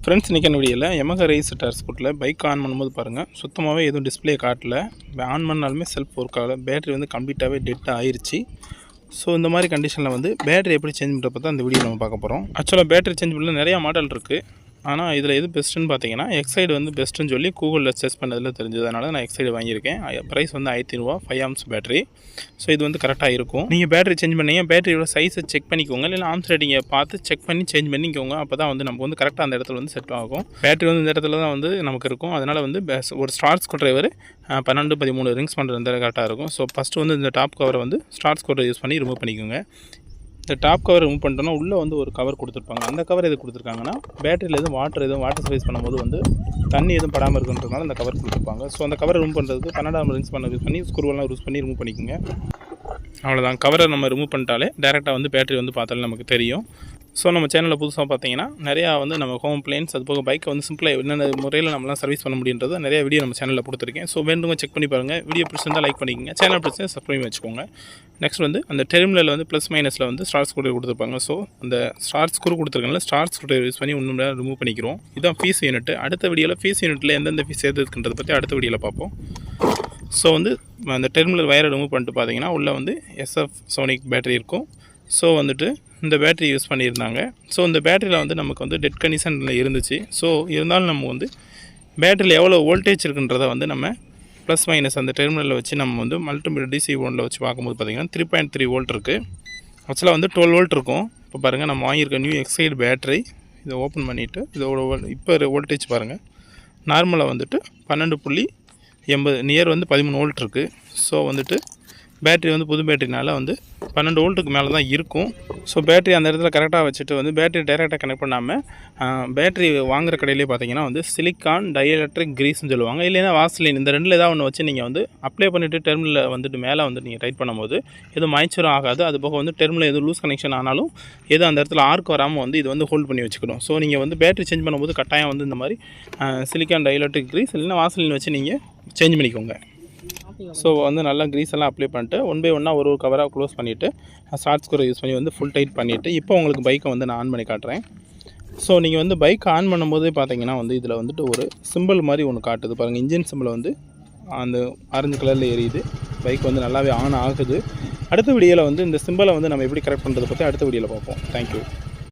Friends இன்றைக்கான வீடியோவில் Yamaha race tyre ஸ்கூட்டில் பைக் ஆன் பண்ணும்போது பாருங்கள் சுத்தமாகவே எதுவும் டிஸ்பிளே காட்டல. ஆன் பண்ணாலுமே செல்ஃப் ஒர்க் ஆகலை. பேட்டரி வந்து கம்ப்ளீட்டாகவே டெட் ஆயிடுச்சு. ஸோ இந்த மாதிரி கண்டிஷனில் வந்து பேட்டரி எப்படி சேஞ்ச் பண்ணுறப்ப தான் இந்த வீடியோ நம்ம பார்க்க போகிறோம். ஆக்சுவலாக பேட்டரி சேஞ்ச் பண்ணல நிறையா மாடல் இருக்குது. ஆனால் இதில் எது பெஸ்ட்டுன்னு பார்த்தீங்கன்னா எக்ஸைடு வந்து பெஸ்ட்டுன்னு சொல்லி கூகுளில் சர்ச் பண்ணதில் தெரிஞ்சது. அதனால் நான் எக்ஸைடு வாங்கியிருக்கேன். ப்ரைஸ் வந்து 1500 ரூபா, 5 ஆம்ஸ் பேட்டரி. ஸோ இது வந்து கரெக்டாக இருக்கும். நீங்கள் பேட்டரி சேஞ்ச் பண்ணீங்க பேட்டரியோட சைஸை செக் பண்ணிக்கோங்க. இல்லை ஆம்ஸ் ரேட்டிங்கை பார்த்து செக் பண்ணி சேஞ்ச் பண்ணிக்கோங்க. அப்போ தான் வந்து நமக்கு வந்து கரெக்டாக அந்த இடத்துல வந்து செட் ஆகும். பேட்டரி வந்து இந்த இடத்துல தான் வந்து நமக்கு இருக்கும். அதனால் வந்து ஒரு ஸ்டார் ஸ்க்ரூ டிரைவர் 12-13 ரிங்ஸ் பண்ணுறது இந்த கரெக்டாக இருக்கும். ஸோ ஃபஸ்ட்டு வந்து இந்த டாப் கவரை வந்து ஸ்டார் ஸ்க்ரூ யூஸ் பண்ணி ரிமூவ் பண்ணிக்கோங்க. இந்த டாப் கவர் ரிமூவ் பண்ணிட்டோன்னா உள்ளே வந்து ஒரு கவர் கொடுத்துருப்பாங்க. அந்த கவர் எது கொடுத்துருக்காங்கன்னா பேட்டரியில் எதுவும் வாட்டர் சர்வீஸ் பண்ணும்போது வந்து தண்ணி எதுவும் படாமல் இருக்குன்றதுனால அந்த கவர் கொடுத்துருப்பாங்க. ஸோ அந்த கவர் ரிமூவ் பண்ணுறதுக்கு 12 ரிங்ஸ் யூஸ் பண்ணி ஸ்க்ரூவெல்லாம் யூஸ் பண்ணி ரிமூவ் பண்ணிக்கோங்க. அவ்வளோதான். கவரை நம்ம ரிமூவ் பண்ணிட்டாலே டேரெக்டாக வந்து பேட்டரி வந்து பார்த்தாலே நமக்கு தெரியும். ஸோ நம்ம சேனலில் புதுசாக பார்த்தீங்கன்னா நிறையா வந்து நம்ம ஹோம் பிளேன்ஸ் அது போக பைக்கை வந்து சிம்பிளாக என்னென்ன முறையில் நம்மளாம் சர்வீஸ் பண்ண முடியுன்றது நிறைய வீடியோ நம்ம சேனலில் கொடுத்துருக்கேன். ஸோ வேண்டுங்க செக் பண்ணி பாருங்கள். வீடியோ பிடிச்சிருந்தால் லைக் பண்ணிக்கோங்க. சேனல் பிடிச்சி சப்ஸ்கிரைப் வச்சுக்கோங்க. நெக்ஸ்ட் வந்து அந்த டெர்மினலில் வந்து ப்ளஸ் மைனஸில் வந்து ஸ்டார் ஸ்க்ரூ கொடுத்துருப்பாங்க. ஸோ அந்த ஸ்டார் ஸ்க்ரூ கொடுத்துருக்கனால ஸ்டார் ஸ்க்ரூ யூஸ் பண்ணி ஒன்றும் ரிமூவ் பண்ணிக்கிறோம். இதுதான் ஃபீஸ் யூனிட். அடுத்த வீடியோவில் ஃபீஸ் யூனிட்டில் எந்தெந்த ஃபீஸ் சேர்த்துக்குன்றதை பற்றி அடுத்த வீடியோவில் பார்ப்போம். ஸோ வந்து அந்த டெர்மினல் வயரை ரிமூவ் பண்ணிட்டு பார்த்தீங்கன்னா உள்ளே வந்து SF சோனிக் பேட்டரி இருக்கும். ஸோ வந்துட்டு இந்த பேட்டரி யூஸ் பண்ணியிருந்தாங்க. ஸோ இந்த பேட்டரியில் வந்து நமக்கு வந்து டெட் கண்டிஷனில் இருந்துச்சு. ஸோ இருந்தாலும் நம்ம வந்து பேட்டரியில் எவ்வளோ வோல்டேஜ் இருக்குன்றதை வந்து நம்ம ப்ளஸ் மைனஸ் அந்த டெர்மினலில் வச்சு நம்ம வந்து மல்டிமீட்டர் DC ஒன்றில் வச்சு பார்க்கும்போது பார்த்திங்கன்னா 3.3 வோல்ட் இருக்குது. ஆக்சுவலாக வந்து 12 வோல்ட் இருக்கும். இப்போ பாருங்கள் நம்ம வாங்கியிருக்க நியூ எக்ஸைடு பேட்டரி இதை ஓப்பன் பண்ணிவிட்டு இதோட இப்போ வோல்டேஜ் பாருங்கள். நார்மலாக வந்துட்டு 12.80 நியர் வந்து 13 வோல்ட் இருக்குது. ஸோ வந்துட்டு பேட்டரி வந்து புது பேட்டரினால வந்து 12 வோல்ட்டுக்கு மேலே தான் இருக்கும். ஸோ பேட்டரி அந்த இடத்துல கரெக்டாக வச்சுட்டு வந்து பேட்டரி டைரெக்டாக கனெக்ட் பண்ணாமல் பேட்டரி வாங்குகிற கடையிலே பார்த்தீங்கன்னா வந்து சிலிக்கான் டயஎலக்ட்ரிக் கிரீஸ்ன்னு சொல்லுவாங்க. இல்லைன்னா வாஸ்லின் இந்த ரெண்டில் ஏதாவது ஒன்று வச்சு நீங்கள் வந்து அப்ளை பண்ணிவிட்டு டெர்மினலில் வந்துட்டு மேலே வந்து நீங்கள் டைட் பண்ணும்போது எதுவும் மாய்ச்சரும் ஆகாது. அது போக வந்து டெர்மினல் எதுவும் லூஸ் கனெக்ஷன் ஆனாலும் எதுவும் அந்த இடத்துல ஆர்க் வராமல் வந்து இது வந்து ஹோல்ட் பண்ணி வச்சுக்கணும். ஸோ நீங்கள் வந்து பேட்டரி சேஞ்ச் பண்ணும்போது கட்டாயம் வந்து இந்த மாதிரி சிலிக்கான் டயஎலக்ட்ரிக் கிரீஸ் இல்லைன்னா வாஸ்லின் வச்சு நீங்கள் சேஞ்ச் பண்ணிக்கோங்க. ஸோ வந்து நல்லா க்ரீஸ் எல்லாம் அப்ளை பண்ணிட்டு 1 by 1 ஒரு கவராக க்ளோஸ் பண்ணிவிட்டு ஸ்டார் ஸ்க்ரூ யூஸ் பண்ணி வந்து ஃபுல் டைட் பண்ணிவிட்டு இப்போ உங்களுக்கு பைக்கை வந்து நான் ஆன் பண்ணி காட்டுறேன். ஸோ நீங்கள் வந்து பைக் ஆன் பண்ணும்போதே பார்த்தீங்கன்னா வந்து இதில் வந்துட்டு ஒரு சிம்பிள் மாதிரி ஒன்று காட்டுது பாருங்கள். இன்ஜின் சிம்பிள் வந்து அந்த ஆரஞ்சு கலரில் எரியுது. பைக் வந்து நல்லாவே ஆன் ஆகுது. அடுத்த வீடியோவில் வந்து இந்த சிம்பிளை வந்து நம்ம எப்படி கரெக்ட் பண்ணுறதை பற்றி அடுத்த வீடியோவில் பார்ப்போம். தேங்க்யூ.